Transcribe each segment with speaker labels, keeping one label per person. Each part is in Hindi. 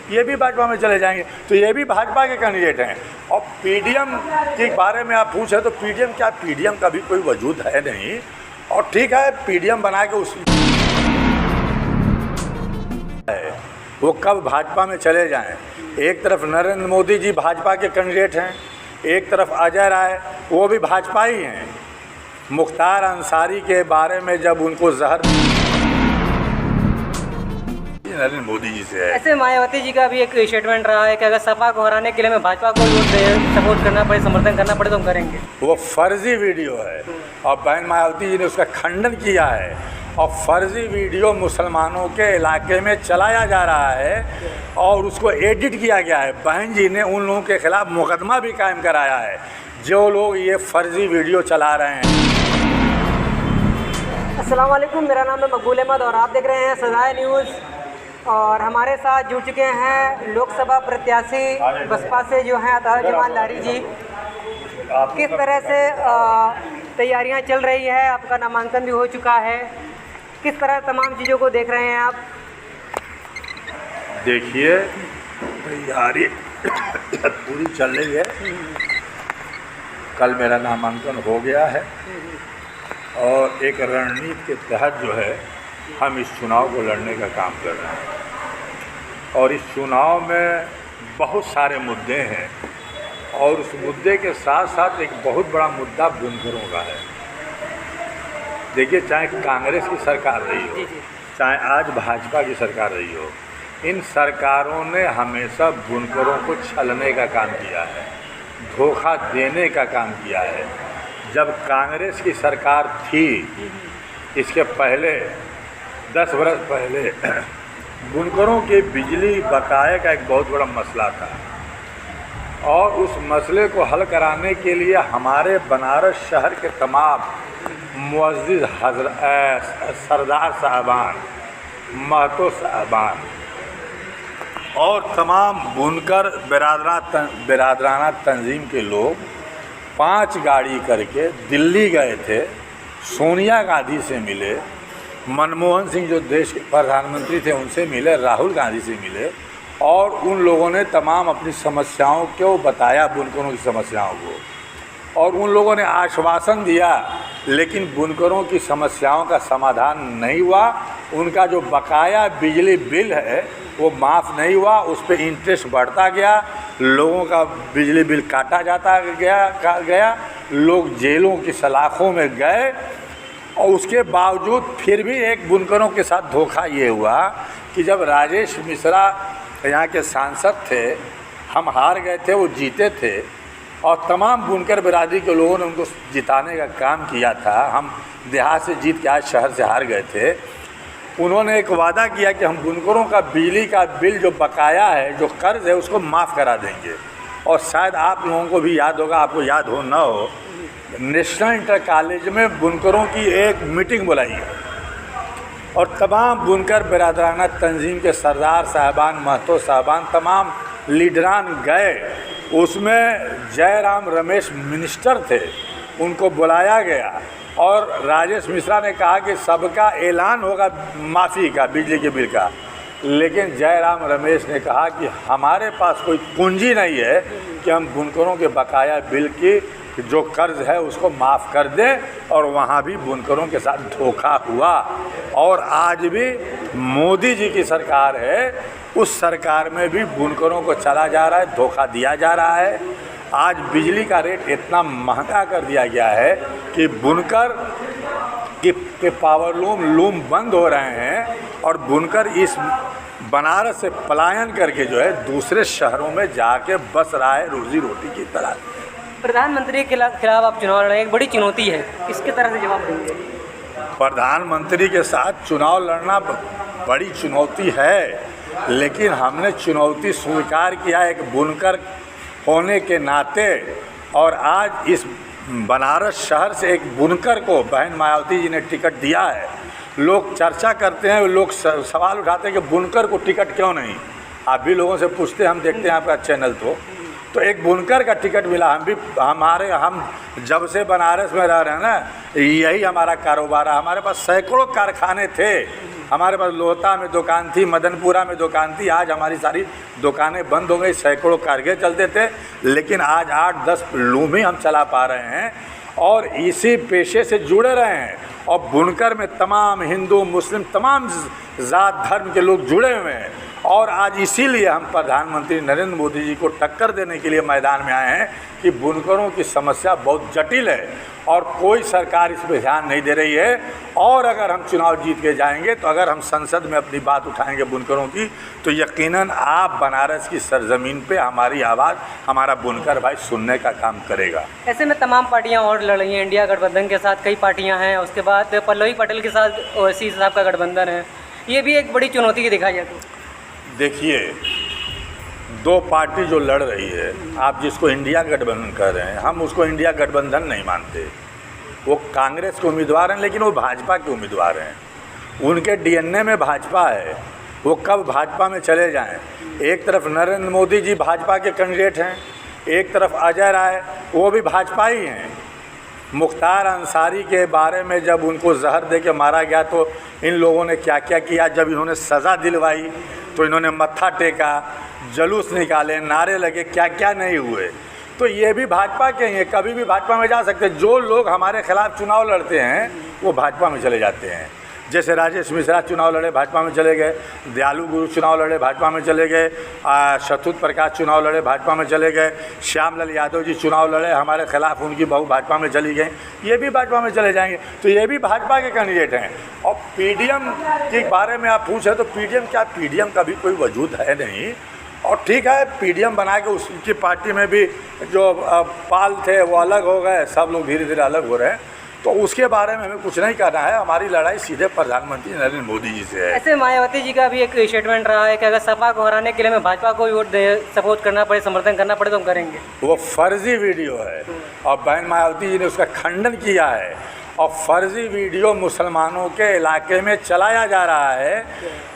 Speaker 1: ये भी भाजपा में चले जाएंगे, तो ये भी भाजपा के कैंडिडेट हैं। और पीडीएम के बारे में आप पूछे तो पीडीएम क्या, पीडीएम का भी कोई वजूद है नहीं। और ठीक है, पीडीएम बना के उस वो कब भाजपा में चले जाएं। एक तरफ नरेंद्र मोदी जी भाजपा के कैंडिडेट हैं, एक तरफ अजय राय वो भी भाजपा ही हैं। मुख्तार अंसारी के बारे में जब उनको जहर नरेंद्र मोदी जी से है।
Speaker 2: ऐसे मायावती जी का भी एक स्टेटमेंट रहा है कि अगर सपा को हराने के लिए हमें भाजपा को सपोर्ट करना पड़े, समर्थन करना पड़े तो हम करेंगे।
Speaker 1: वो फर्जी वीडियो है और बहन मायावती जी ने उसका खंडन किया है। और फर्जी वीडियो मुसलमानों के इलाके में चलाया जा रहा है और उसको एडिट किया गया है। बहन जी ने उन लोगों के खिलाफ मुकदमा भी कायम कराया है जो लोग ये फर्जी वीडियो चला रहे हैं।
Speaker 2: अस्सलाम वालेकुम, मेरा नाम है मकबूल अहमद और आप देख रहे हैं सदाए न्यूज़। और हमारे साथ जुड़ चुके हैं लोकसभा प्रत्याशी बसपा से जो हैं अतार जमान लारी जी। किस तरह से तैयारियां चल रही है, आपका नामांकन भी हो चुका है, किस तरह तमाम चीज़ों को देख रहे हैं आप?
Speaker 1: देखिए, तैयारी पूरी चल रही है। कल मेरा नामांकन हो गया है और एक रणनीति के तहत जो है हम इस चुनाव को लड़ने का काम कर रहे हैं। और इस चुनाव में बहुत सारे मुद्दे हैं और उस मुद्दे के साथ साथ एक बहुत बड़ा मुद्दा बुनकरों का है। देखिए, चाहे कांग्रेस की सरकार रही हो, चाहे आज भाजपा की सरकार रही हो, इन सरकारों ने हमेशा बुनकरों को छलने का काम किया है, धोखा देने का काम किया है। जब कांग्रेस की सरकार थी, इसके पहले 10 बरस पहले बुनकरों के बिजली बकाये का एक बहुत बड़ा मसला था और उस मसले को हल कराने के लिए हमारे बनारस शहर के तमाम मुअज़्ज़िज़ सरदार साहबान, महतो साहबान और तमाम बुनकर बिरादराना तंजीम के लोग 5 गाड़ी करके दिल्ली गए थे, सोनिया गांधी से मिले, मनमोहन सिंह जो देश के प्रधानमंत्री थे उनसे मिले, राहुल गांधी से मिले और उन लोगों ने तमाम अपनी समस्याओं को बताया, बुनकरों की समस्याओं को। और उन लोगों ने आश्वासन दिया, लेकिन बुनकरों की समस्याओं का समाधान नहीं हुआ। उनका जो बकाया बिजली बिल है वो माफ़ नहीं हुआ, उस पर इंटरेस्ट बढ़ता गया, लोगों का बिजली बिल काटा जाता गया, लोग जेलों की सलाखों में गए। और उसके बावजूद फिर भी एक बुनकरों के साथ धोखा ये हुआ कि जब राजेश मिश्रा यहाँ के सांसद थे, हम हार गए थे, वो जीते थे और तमाम बुनकर बिरादरी के लोगों ने उनको जिताने का काम किया था। हम देहात से जीत के आज शहर से हार गए थे। उन्होंने एक वादा किया कि हम बुनकरों का बिजली का बिल जो बकाया है, जो कर्ज है, उसको माफ़ करा देंगे। और शायद आप लोगों को भी याद होगा, आपको याद हो ना हो, नेशनल इंटर कॉलेज में बुनकरों की एक मीटिंग बुलाई है और तमाम बुनकर बिरादराना तंजीम के सरदार साहबान, महतो साहबान, तमाम लीडरान गए। उसमें जयराम रमेश मिनिस्टर थे, उनको बुलाया गया और राजेश मिश्रा ने कहा कि सबका ऐलान होगा माफ़ी का, बिजली के बिल का। लेकिन जयराम रमेश ने कहा कि हमारे पास कोई पूंजी नहीं है कि हम बुनकरों के बकाया बिल की जो कर्ज है उसको माफ़ कर दें। और वहाँ भी बुनकरों के साथ धोखा हुआ। और आज भी मोदी जी की सरकार है, उस सरकार में भी बुनकरों को चला जा रहा है, धोखा दिया जा रहा है। आज बिजली का रेट इतना महंगा कर दिया गया है कि बुनकर के पावरलूम बंद हो रहे हैं और बुनकर इस बनारस से पलायन करके जो है दूसरे शहरों में जाके बस रहा है रोजी रोटी की तलाश।
Speaker 2: प्रधानमंत्री के खिलाफ आप चुनाव लड़े, एक बड़ी चुनौती है, किसके तरह से जवाब देंगे?
Speaker 1: प्रधानमंत्री के साथ चुनाव लड़ना बड़ी चुनौती है, लेकिन हमने चुनौती स्वीकार किया एक बुनकर होने के नाते। और आज इस बनारस शहर से एक बुनकर को बहन मायावती जी ने टिकट दिया है। लोग चर्चा करते हैं, लोग सवाल उठाते हैं कि बुनकर को टिकट क्यों नहीं। आप भी लोगों से पूछते हैं, हम देखते हैं आपका चैनल, तो एक बुनकर का टिकट मिला। हम जब से बनारस में रह रहे हैं ना, यही हमारा कारोबार है। हमारे पास सैकड़ों कारखाने थे हमारे पास लोहता में दुकान थी, मदनपुरा में दुकान थी, आज हमारी सारी दुकानें बंद हो गई। सैकड़ों कारगे चलते थे, लेकिन आज 8-10 लूम ही हम चला पा रहे हैं और इसी पेशे से जुड़े रहे हैं। और बुनकर में तमाम हिंदू मुस्लिम तमाम ज़ात धर्म के लोग जुड़े हुए हैं और आज इसीलिए हम प्रधानमंत्री नरेंद्र मोदी जी को टक्कर देने के लिए मैदान में आए हैं कि बुनकरों की समस्या बहुत जटिल है और कोई सरकार इस पर ध्यान नहीं दे रही है। और अगर हम चुनाव जीत के जाएंगे तो अगर हम संसद में अपनी बात उठाएंगे बुनकरों की, तो यकीनन आप बनारस की सरजमीन पे हमारी आवाज़ हमारा बुनकर भाई सुनने का काम करेगा।
Speaker 2: ऐसे में तमाम पार्टियां और लड़ रही हैं, इंडिया गठबंधन के साथ कई पार्टियां हैं, उसके बाद पल्लवी पटेल के साथ ओवैसी साहब का गठबंधन है, ये भी एक बड़ी चुनौती की दिखाई जाती है।
Speaker 1: देखिए, दो पार्टी जो लड़ रही है, आप जिसको इंडिया गठबंधन कह रहे हैं, हम उसको इंडिया गठबंधन नहीं मानते। वो कांग्रेस के उम्मीदवार हैं, लेकिन वो भाजपा के उम्मीदवार हैं। उनके डीएनए में भाजपा है, वो कब भाजपा में चले जाएं। एक तरफ नरेंद्र मोदी जी भाजपा के कैंडिडेट हैं, एक तरफ अजय राय वो भी भाजपा ही हैं। मुख्तार अंसारी के बारे में जब उनको जहर दे के मारा गया तो इन लोगों ने क्या क्या किया। जब इन्होंने सज़ा दिलवाई तो इन्होंने मत्था टेका, जुलूस निकाले, नारे लगे, क्या क्या नहीं हुए। तो ये भी भाजपा के हैं, कभी भी भाजपा में जा सकते हैं। जो लोग हमारे खिलाफ चुनाव लड़ते हैं वो भाजपा में चले जाते हैं। जैसे राजेश मिश्रा चुनाव लड़े, भाजपा में चले गए। दयालु गुरु चुनाव लड़े, भाजपा में चले गए। शत्रुत प्रकाश चुनाव लड़े, भाजपा में चले गए। श्यामलाल यादव जी चुनाव लड़े, हमारे खिलाफ उनकी बहू भाजपा में चली गई, ये भी भाजपा में चले जाएंगे। तो ये भी भाजपा के कैंडिडेट हैं। और पीडीएम के बारे में आप पूछे तो पीडीएम क्या, पीडीएम का भी कोई वजूद है नहीं। और ठीक है, पीडीएम बना के उसकी पार्टी में भी जो पाल थे वो अलग हो गए, सब लोग धीरे धीरे अलग हो रहे हैं। तो उसके बारे में हमें कुछ नहीं करना है, हमारी लड़ाई सीधे प्रधानमंत्री नरेंद्र मोदी जी से है।
Speaker 2: ऐसे मायावती जी का भी एक स्टेटमेंट रहा है कि अगर सपा को हराने के लिए हमें भाजपा को वोट सपोर्ट करना पड़े, समर्थन करना पड़े तो हम करेंगे।
Speaker 1: वो फर्जी वीडियो है और बहन मायावती जी ने उसका खंडन किया है। और फर्जी वीडियो मुसलमानों के इलाके में चलाया जा रहा है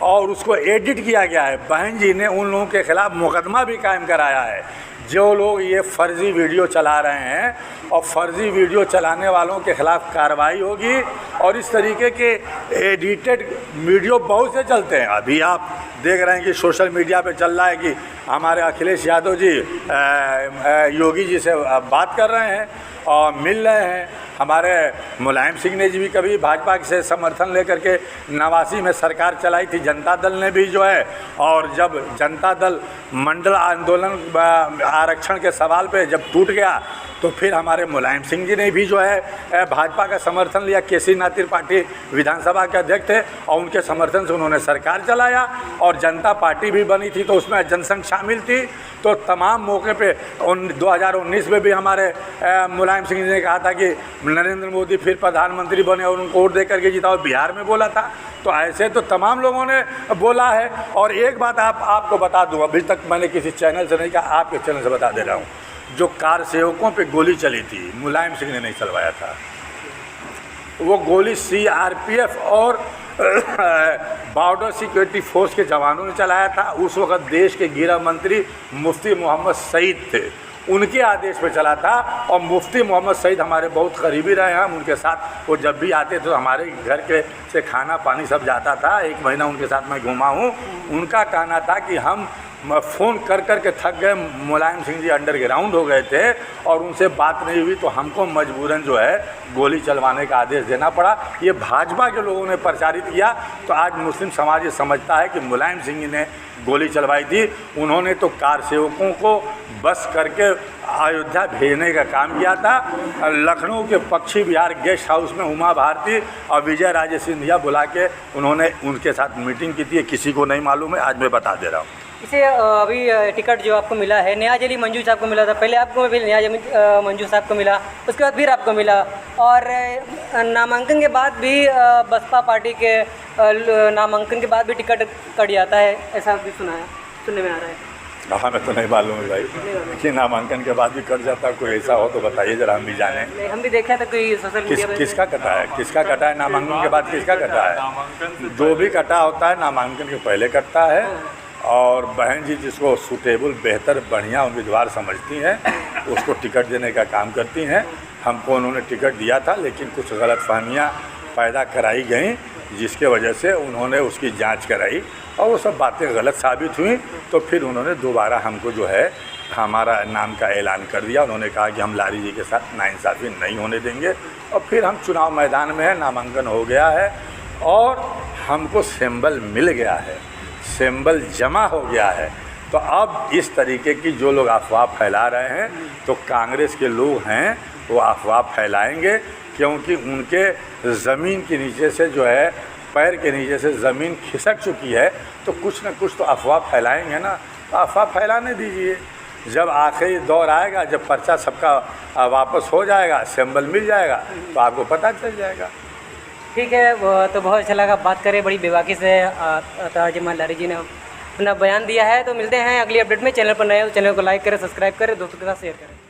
Speaker 1: और उसको एडिट किया गया है। बहन जी ने उन लोगों के खिलाफ मुकदमा भी कायम कराया है जो लोग ये फर्जी वीडियो चला रहे हैं, और फर्जी वीडियो चलाने वालों के खिलाफ कार्रवाई होगी। और इस तरीके के एडिटेड वीडियो बहुत से चलते हैं। अभी आप देख रहे हैं कि सोशल मीडिया पे चल रहा है कि हमारे अखिलेश यादव जी योगी जी से बात कर रहे हैं और मिल रहे हैं। हमारे मुलायम सिंह ने जी भी कभी भाजपा से समर्थन लेकर के 89 में सरकार चलाई थी। जनता दल ने भी जो है, और जब जनता दल मंडल आंदोलन आरक्षण के सवाल पे जब टूट गया तो फिर हमारे मुलायम सिंह जी ने भी जो है भाजपा का समर्थन लिया। केसी त्रिपाठी विधानसभा के अध्यक्ष थे और उनके समर्थन से उन्होंने सरकार चलाया और जनता पार्टी भी बनी थी तो उसमें जनसंघ शामिल थी। तो तमाम मौके पे 2019 में भी हमारे मुलायम सिंह जी ने कहा था कि नरेंद्र मोदी फिर प्रधानमंत्री बने और उनको वोट दे करके जिताओ, बिहार में बोला था। तो ऐसे तो तमाम लोगों ने बोला है। और एक बात आपको बता दूँ, अभी तक मैंने किसी चैनल से नहीं कहा, आपके चैनल से बता दे रहा हूँ, जो कार सेवकों पे गोली चली थी मुलायम सिंह ने नहीं चलवाया था। वो गोली सीआरपीएफ और बॉर्डर सिक्योरिटी फोर्स के जवानों ने चलाया था। उस वक्त देश के गृह मंत्री मुफ्ती मोहम्मद सईद थे, उनके आदेश पे चला था। और मुफ्ती मोहम्मद सईद हमारे बहुत करीबी रहे हैं, हम उनके साथ, वो जब भी आते तो हमारे घर के से खाना पानी सब जाता था। 1 महीना उनके साथ मैं घूमा हूँ। उनका कहना था कि हम फ़ोन कर कर के थक गए, मुलायम सिंह जी अंडरग्राउंड हो गए थे और उनसे बात नहीं हुई तो हमको मजबूरन जो है गोली चलवाने का आदेश देना पड़ा। ये भाजपा के लोगों ने प्रचारित किया। तो आज मुस्लिम समाज ये समझता है कि मुलायम सिंह जी ने गोली चलवाई थी। उन्होंने तो कार सेवकों को बस करके अयोध्या भेजने का काम किया था। लखनऊ के पक्षी विहार गेस्ट हाउस में उमा भारती और विजय राजे सिंधिया बुला के उन्होंने उनके साथ मीटिंग की थी। किसी को नहीं मालूम है, आज मैं बता दे रहा हूँ।
Speaker 2: इसे अभी टिकट जो आपको मिला है, नियाज अली मंजू साहब को मिला था, पहले आपको फिर नियाज मंजू साहब को मिला, उसके बाद फिर आपको मिला। और नामांकन के बाद भी बसपा पार्टी के नामांकन के बाद भी टिकट कट जाता है, ऐसा भी सुनने में आ रहा है।
Speaker 1: हमें तो नहीं मालूम है भाई कि नामांकन के बाद भी कट जाता है। कोई ऐसा हो तो बताइए जरा, हम भी जाने।
Speaker 2: हम भी देखे थे कोई सोशल मीडिया पे।
Speaker 1: किसका कटा है, किसका कटा है नामांकन के बाद, किसका कटा है? जो भी कटा होता है नामांकन के पहले कटता है। और बहन जी जिसको सूटेबल, बेहतर, बढ़िया उम्मीदवार समझती हैं उसको टिकट देने का काम करती हैं। हमको उन्होंने टिकट दिया था लेकिन कुछ गलतफहमियां पैदा कराई गई, जिसके वजह से उन्होंने उसकी जांच कराई और वो सब बातें गलत साबित हुई, तो फिर उन्होंने दोबारा हमको जो है हमारा नाम का ऐलान कर दिया। उन्होंने कहा कि हम लारी जी के साथ नाइंसाफ़ी नहीं होने देंगे, और फिर हम चुनाव मैदान में हैं, नामांकन हो गया है और हमको सिंबल मिल गया है, सिंबल जमा हो गया है। तो अब इस तरीके की जो लोग अफवाह फैला रहे हैं, तो कांग्रेस के लोग हैं वो अफवाह फैलाएंगे, क्योंकि उनके ज़मीन के नीचे से जो है, पैर के नीचे से ज़मीन खिसक चुकी है, तो कुछ न कुछ तो अफवाह फैलाएंगे ना। तो अफवाह फैलाने दीजिए, जब आखिरी दौर आएगा, जब पर्चा सबका वापस हो जाएगा, सिंबल मिल जाएगा, तो आपको पता चल जाएगा।
Speaker 2: ठीक है, वो तो बहुत अच्छा लगा बात करें, बड़ी बेबाकी से अतार जमाल लारी जी ने अपना बयान दिया है। तो मिलते हैं अगली अपडेट में। चैनल पर नए हो चैनल को लाइक करें, सब्सक्राइब करें, दोस्तों के साथ शेयर करें।